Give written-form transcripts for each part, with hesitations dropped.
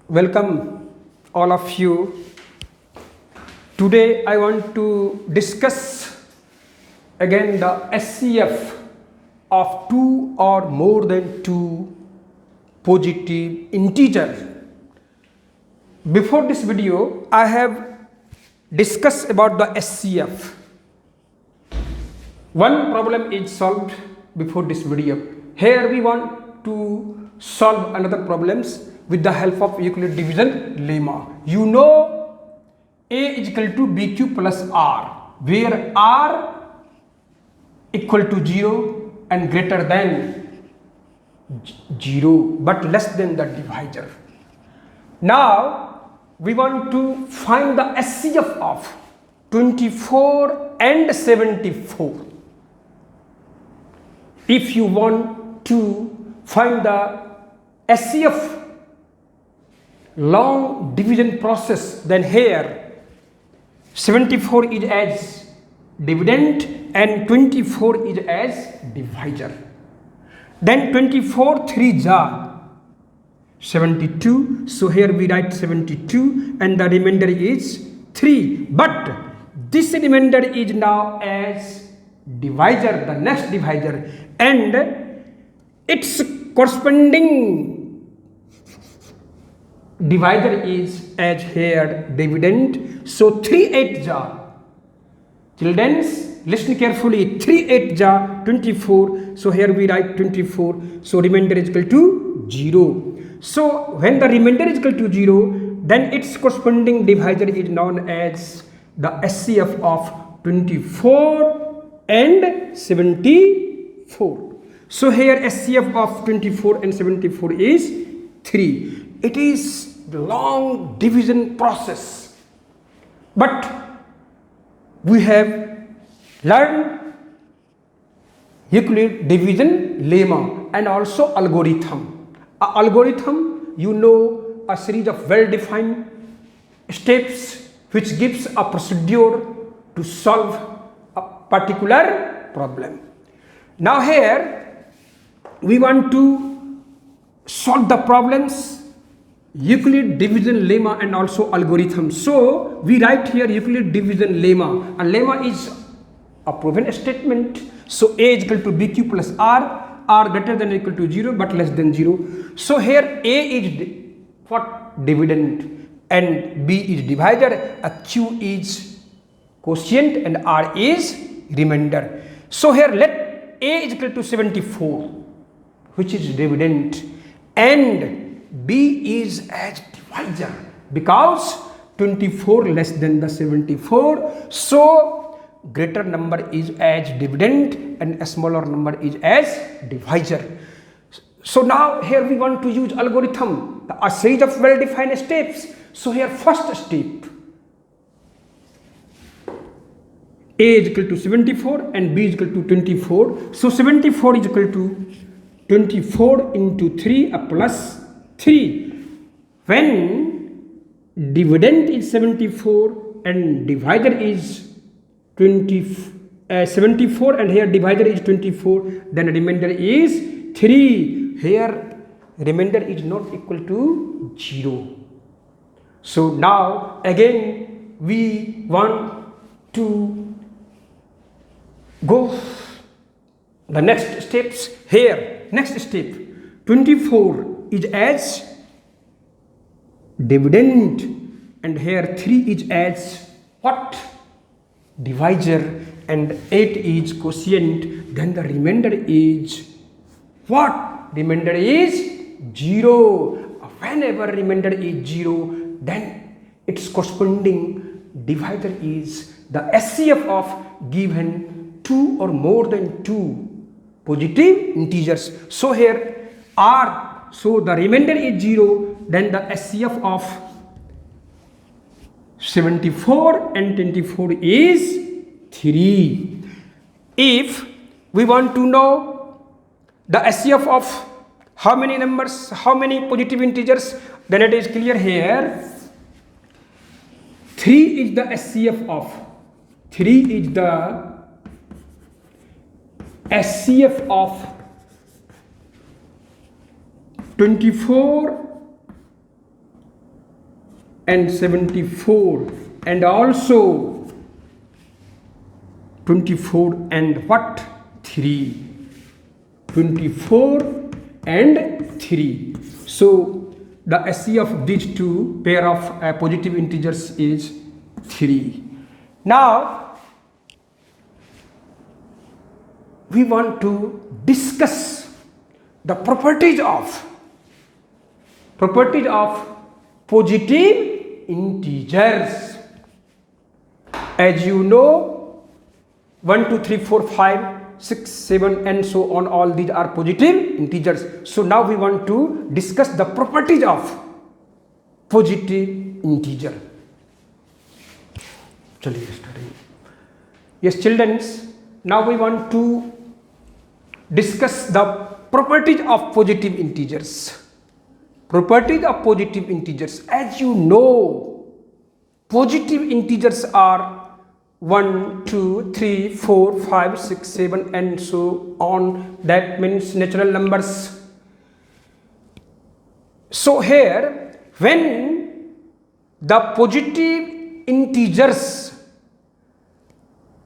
Welcome all of you. Today I want to discuss again the SCF of two or more than two positive integers. Before this video I have discussed about the SCF. One problem is solved before this video. Here we want to solve another problems with the help of Euclid division lemma. You know A is equal to BQ plus R, where R equal to 0 and greater than 0 but less than the divisor. Now we want to find the SCF of 24 and 74. If you want to find the SCF long division process, then here 74 is as dividend and 24 is as divisor. Then 24 3 are 72, so here we write 72 and the remainder is 3, but this remainder is now as divisor, the next divisor, and its corresponding divisor is as here dividend. So 3 8 are, children listen carefully, 3 8 are 24, so here we write 24, so remainder is equal to 0. So when the remainder is equal to 0, then its corresponding divisor is known as the SCF of 24 and 74. So here SCF of 24 and 74 is 3. It is the long division process, but we have learned Euclid division lemma and also algorithm. Algorithm, you know, a series of well-defined steps which gives a procedure to solve a particular problem. Now here we want to solve the problems Euclid division lemma and also algorithm. So we write here Euclid division lemma, and lemma is a proven statement. So A is equal to BQ plus R greater than or equal to 0 but less than 0. So here A is what? Dividend, and B is divisor, Q is quotient and R is remainder. So here let A is equal to 74, which is dividend, and B is as divisor because 24 less than the 74. So greater number is as dividend and a smaller number is as divisor. So now here we want to use algorithm, a series of well-defined steps. So here first step, A is equal to 74 and B is equal to 24. So 74 is equal to 24 into 3 plus 3. When dividend is 74 and divisor is 74 and here divisor is 24, then remainder is 3. Here remainder is not equal to 0. So now again we want to go the next steps. Here next step, 24 is as dividend and here 3 is as what? Divisor, and 8 is quotient. Then the remainder is what? Remainder is 0. Whenever remainder is 0, then its corresponding divisor is the SCF of given two or more than two positive integers. So here R, so the remainder is 0, then the SCF of 74 and 24 is 3. If we want to know the SCF of how many numbers, how many positive integers, then it is clear here. 3 is the SCF of 3 is the SCF of 24 and 74, and also 24 and what? 3. 24 and 3. So the SC of these two pair of positive integers is 3. Now we want to discuss the properties of positive integers. As you know, 1 2 3 4 5 6 7 and so on, all these are positive integers. So now we want to discuss the properties of positive integer. Yes children, now we want to discuss the properties of positive integers. Properties of positive integers. As you know, positive integers are 1 2 3 4 5 6 7 and so on. That means natural numbers. So here, when the positive integers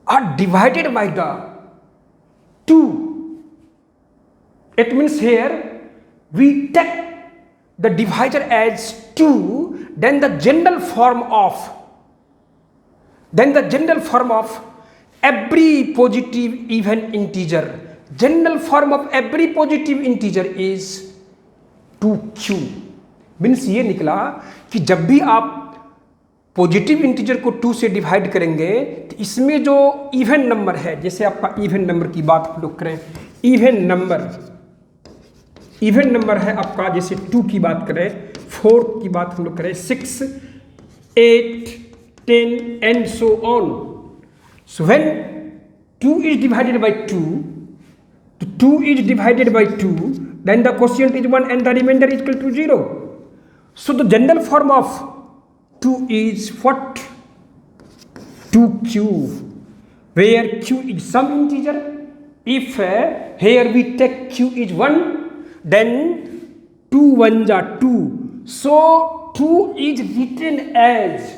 are divided by the 2, it means here we take the divisor as 2, then the general form of every positive even integer, general form of every positive integer is 2q. Means ये निकला कि जब भी आप positive integer को 2 से divide करेंगे तो इसमें जो इवन नंबर है, जैसे आपका इवन नंबर की बात हम लोग करें, इवन नंबर है आपका, जैसे 2 की बात करें, 4 की बात हम लोग करें, 6 8 10 and so on. So when 2 is divided by 2, then the quotient is 1 and the remainder is equal to 0. So the general form of 2 is what? 2q, where q is some integer. If here we take q is 1, then 2 1s are 2. So 2 is written as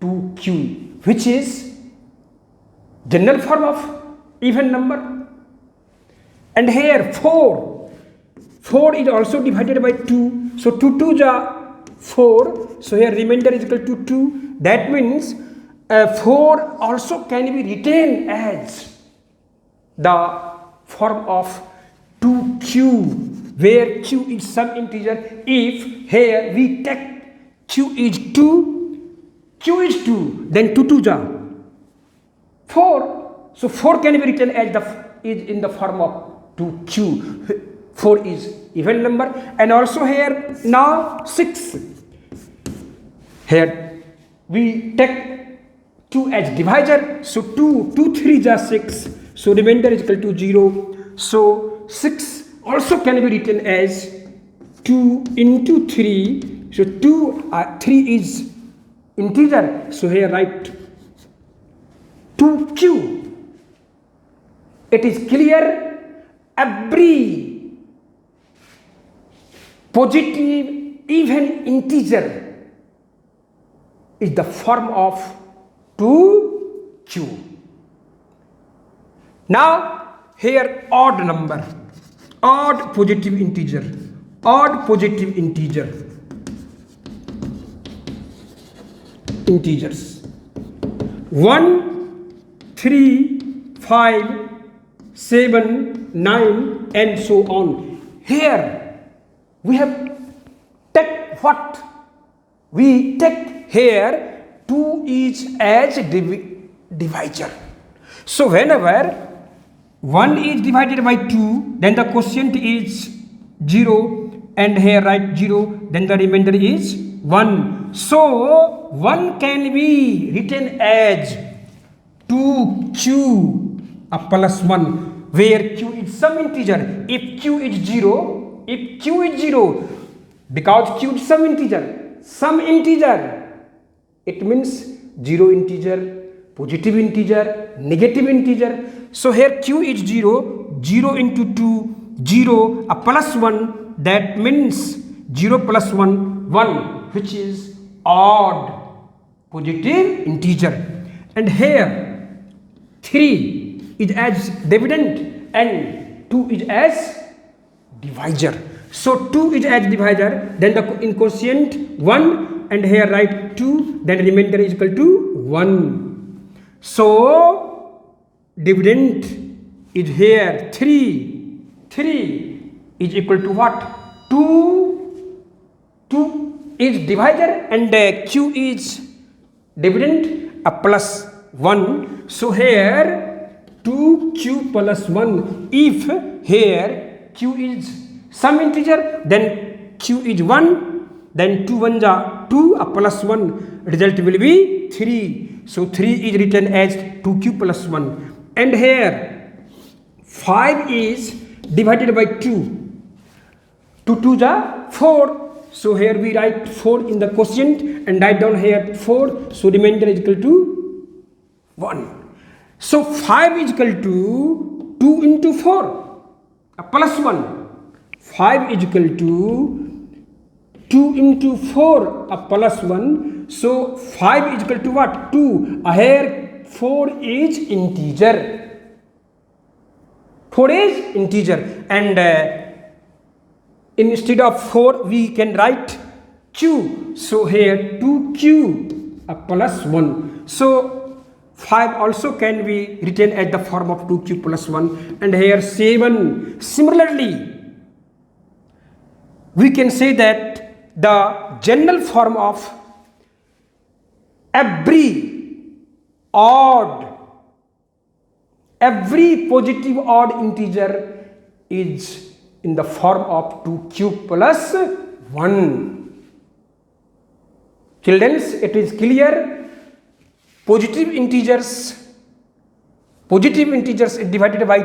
2q, which is general form of even number. And here 4 is also divided by 2. So 2 2s are 4. So here remainder is equal to 2. That means 4 also can be written as the form of 2q, where q is some integer. If here we take q is 2, then 2 2s are 4. So 4 can be written as is in the form of 2q. 4 is even number. And also here now 6. Here we take 2 as divisor. So 2 3s are 6. So remainder is equal to 0. So 6 also can be written as 2 into 3. So 3 is integer. So here write 2q. It is clear, every positive even integer is the form of 2q. Now here odd number, odd positive integer, integers 1 3 5 7 9 and so on. Here we have take what? We take here 2 is as divisor. So whenever 1 is divided by 2, then the quotient is 0, and here write 0, then the remainder is 1. So 1 can be written as 2q plus 1, where q is some integer. If q is 0, because q is some integer, it means 0 integer, positive integer, negative integer. So here q is 0, 0 into 2, 0, plus 1, that means 0 plus 1, 1, which is odd positive integer, and here 3 is as dividend and 2 is as divisor. So 2 is as divisor, then the in quotient 1, and here write 2, then remainder is equal to 1. So dividend is here 3. 3 is equal to what? 2 is divisor, and q is dividend plus 1. So here 2q plus 1. If here q is some integer, then q is 1, then 2 1 ja 2 plus 1, result will be 3. So 3 is written as 2q plus 1, and here 5 is divided by 2. 2 2 ja 4. So here we write 4 in the quotient and write down here 4. So remainder is equal to 1. So 5 is equal to 2 into 4 plus 1. 5 is equal to 2 into 4 plus 1. So 5 is equal to what? 2. Here 4 is integer. 4 is integer, and instead of 4 we can write q. So here 2q plus 1. So 5 also can be written as the form of 2q plus 1, and here 7. Similarly, we can say that the general form of every positive odd integer is in the form of 2q plus 1. Children, it is clear. Positive integers is divided by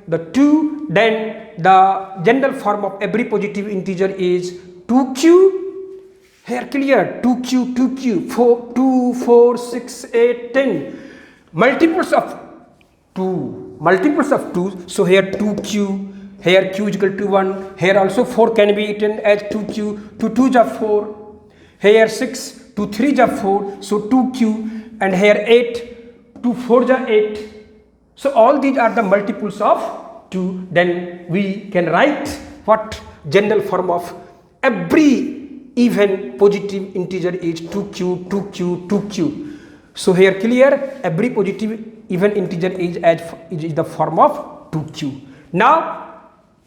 the 2, then the general form of every positive integer is 2q. Here clear, 2q, 4, 2, 4, 6, 8, 10. Multiples of 2. So here 2q, here q is equal to 1. Here also 4 can be written as 2q. 2 2 ja 4. Here 6, 2 3 ja 4. So 2q, and here 8, 2 4 ja 8. So all these are the multiples of 2. Then we can write what? General form of every even positive integer is 2q, 2q, 2q. So here clear, every positive even integer is the form of 2q. Now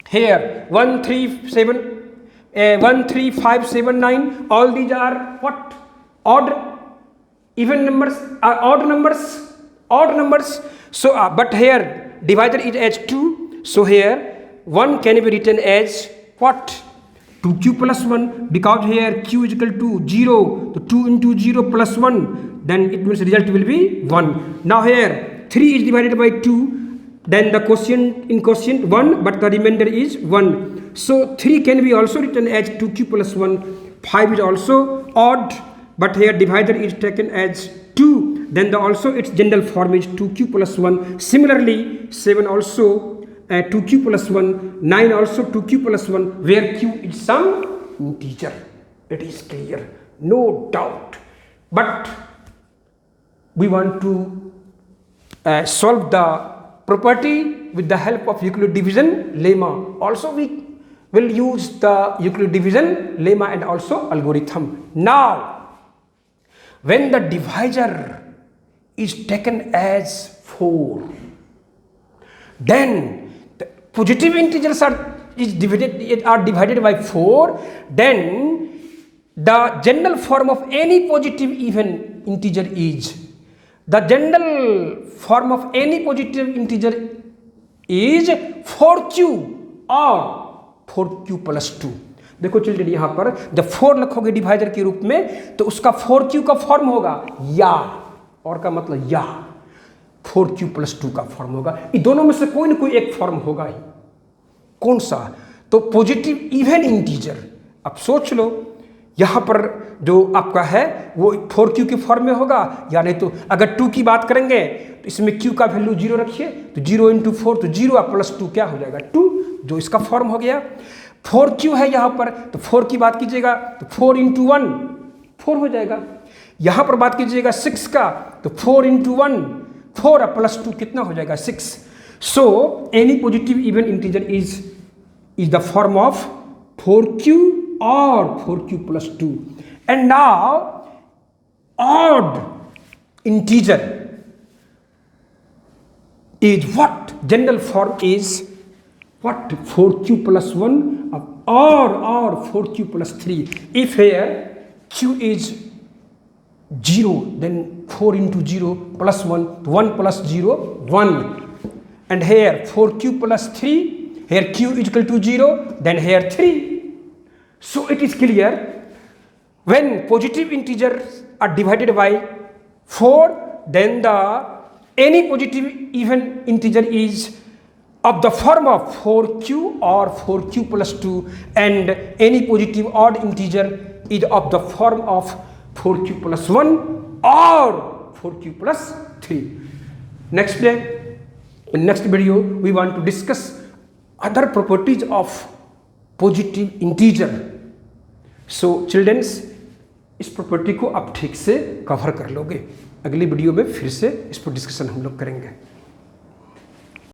here 1 3 5 7 9, all these are what? Odd. Even numbers are odd numbers. So but here divisor is as 2. So here 1 can be written as what? 2q plus 1, because here q is equal to 0. So 2 into 0 plus 1, then it means result will be 1. Now here 3 is divided by 2, then the quotient 1, but the remainder is 1. So 3 can be also written as 2q plus 1. 5 is also odd, but here divisor is taken as 2. Then also its general form is 2q plus 1. Similarly, 7 also 2q plus 1. 9 also 2q plus 1, where q is some integer. It is clear, no doubt. But we want to solve the property with the help of Euclid division lemma. Also we will use the Euclid division lemma and also algorithm. Now, when the divisor is taken as 4, then the positive integers are divided by 4, then the general form of any positive even integer is, the general form of any positive integer is 4q or 4q plus 2. देखो children यहाँ पर जब 4 लिखोगे divisor के रूप में तो उसका 4q का फॉर्म होगा या, और का मतलब या 4q प्लस 2 का फॉर्म होगा. इन दोनों में से कोई ना कोई एक फॉर्म होगा ही. कौन सा? तो पॉजिटिव इवन इंटीजर. अब सोच लो यहाँ पर जो आपका है वो 4q के फॉर्म में होगा या नहीं. तो अगर 2 की बात करेंगे तो इसमें q का वैल्यू 0 रखिए तो 0 इंटू 4 तो 0 प्लस 2 क्या हो जाएगा 2, जो इसका फॉर्म हो गया. 4q है यहाँ पर तो 4 की बात कीजिएगा तो 4 इंटू 1 4 हो जाएगा। यहां पर बात कीजिएगा 6 का, तो 4 इंटू 1 4 प्लस 2 कितना हो जाएगा 6। So any positive even integer is the form of 4q और 4q plus 2। And now odd integer is what? General form is what? 4q plus 1 or 4q plus 3. If here q is 0, then 4 into 0 plus 1, 1 plus 0, 1. And here 4q plus 3, here q is equal to 0, then here 3. So it is clear, when positive integers are divided by 4, then any positive even integer is of the form of 4q or 4q plus 2, and any positive odd integer is of the form of 4q plus 1 or 4q plus 3. Next day, in next video, we want to discuss other properties of positive integer. So children, इस property को आप ठीक से cover कर लोगे। अगली video में फिर से इस पर डिस्कशन हम लोग करेंगे।